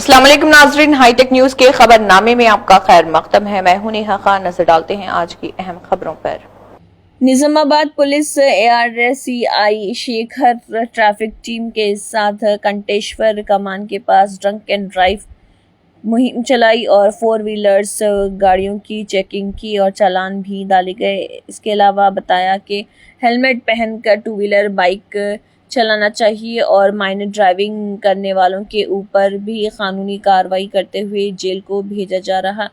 अस्सलाम वालेकुम नाजरीन, हाईटेक न्यूज के खबरनामे में आपका खैर मकदम है। मैं हूं नेहा खान। नजर डालते हैं आज की अहम खबरों पर। Nizamabad police ARCI Shekhar traffic team के साथ कंटेश्वर कमान के पास ड्रंक एंड ड्राइव मुहिम चलाई और 4 व्हीलर्स गाड़ियों की चेकिंग की और चालान भी डाले गए। इसके अलावा बताया कि हेलमेट पहनकर 2 व्हीलर बाइक चलाना चाहिए और माइनर ड्राइविंग करने वालों के ऊपर भी कानूनी कार्रवाई करते हुए जेल को भेजा जा रहा।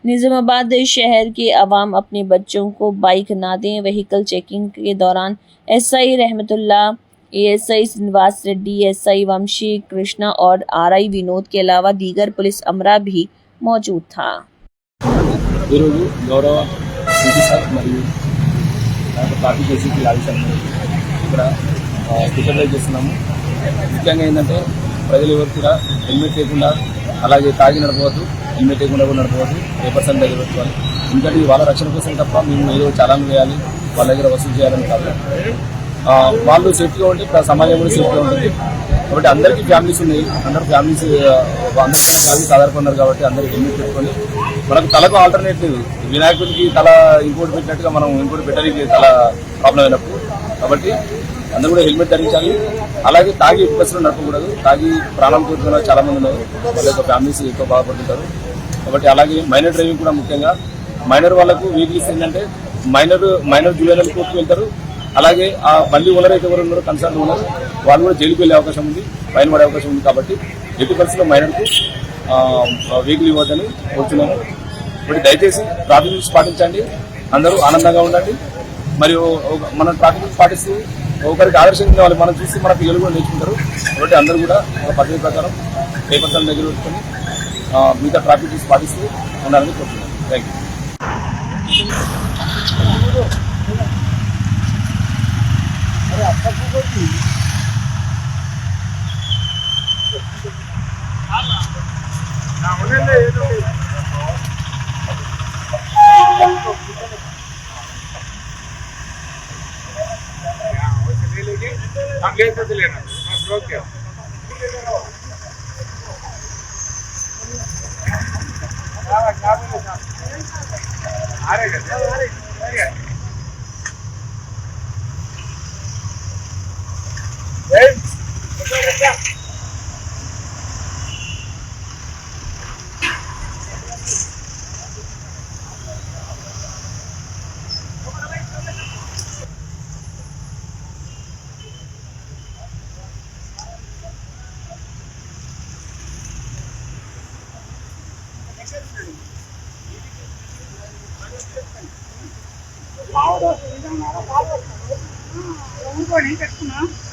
निजामाबाद शहर के अवाम अपने बच्चों को बाइक ना दें। व्हीकल चेकिंग के दौरान SI रहमतुल्लाह, ASI श्रीनिवास रेड्डी, SI वंशी कृष्णा और RI विनोद के अलावा दीगर पुलिस अमरा भी मौजूद था। స్పెషలైజ్ చేస్తున్నాము. ముఖ్యంగా ఏంటంటే ప్రజలు ఎవరు కూడా హెల్మెట్ లేకుండా అలాగే తాగి నడపవద్దు, హెల్మెట్ లేకుండా కూడా నడపవద్దు, పేపర్స్ అన్ని దగ్గర పెట్టుకోవాలి. ఎందుకంటే వాళ్ళ రక్షణ కోసం తప్ప మేము ఏదో చాలాను వేయాలి, వాళ్ళ దగ్గర వసూలు చేయాలని కాదు. వాళ్ళు సేఫ్టీగా ఉంటే సమాజం కూడా సేఫ్టీగా ఉంటుంది. కాబట్టి అందరికీ ఫ్యామిలీస్ ఉన్నాయి, అందరూ ఫ్యామిలీస్ ఆధారపడినారు. కాబట్టి అందరూ హెల్మెట్ పెట్టుకొని మనకు తలకు ఆల్టర్నేటివ్ వినాయకుడికి తల ఇంకోటి పెట్టినట్టుగా మనం ఇంకోటి పెట్టడానికి తల ప్రాబ్లం అయినప్పుడు. కాబట్టి అందరూ కూడా హెల్మెట్ ధరించాలి. అలాగే తాగి బస్సులో నడపకూడదు. తాగి ప్రాణం కోరుకున్న చాలా మంది ఉన్నారు, వాళ్ళ యొక్క ఫ్యామిలీస్ ఎక్కువ బాధపడుతుంటారు. కాబట్టి అలాగే మైనర్ డ్రైవింగ్ కూడా ముఖ్యంగా మైనర్ వాళ్ళకు వెహికల్స్ ఏంటంటే మైనర్ జువెనల్ కోర్టుకు వెళ్తారు. అలాగే ఆ బండి ఓనర్ అయితే ఎవరు ఉన్నారో కన్సర్న్ ఉన్నారు, వాళ్ళు కూడా జైలుకి వెళ్ళే అవకాశం ఉంది, ఫైన్ పడే అవకాశం ఉంది. కాబట్టి ఎట్టి పరిస్థితుల్లో మైనర్కు వెహికల్ ఇవ్వద్దని కోరుతున్నాను. ఇప్పుడు దయచేసి ట్రాఫిక్ రూల్స్ పాటించండి, అందరూ ఆనందంగా ఉండండి. మరియు మన ట్రాఫిక్ రూల్స్ పాటిస్తూ ఒకరికి ఆదర్శంగా వాళ్ళు మనం చూసి మన పిల్లలు కూడా నేర్చుకుంటారు. కాబట్టి అందరూ కూడా ఒక పద్ధతి ప్రకారం పేపర్స్ దగ్గర పెట్టుకొని మిగతా ట్రాఫిక్ రూల్స్ పాటిస్తూ ఉండాలని కోరుతున్నాను. థ్యాంక్ नहीं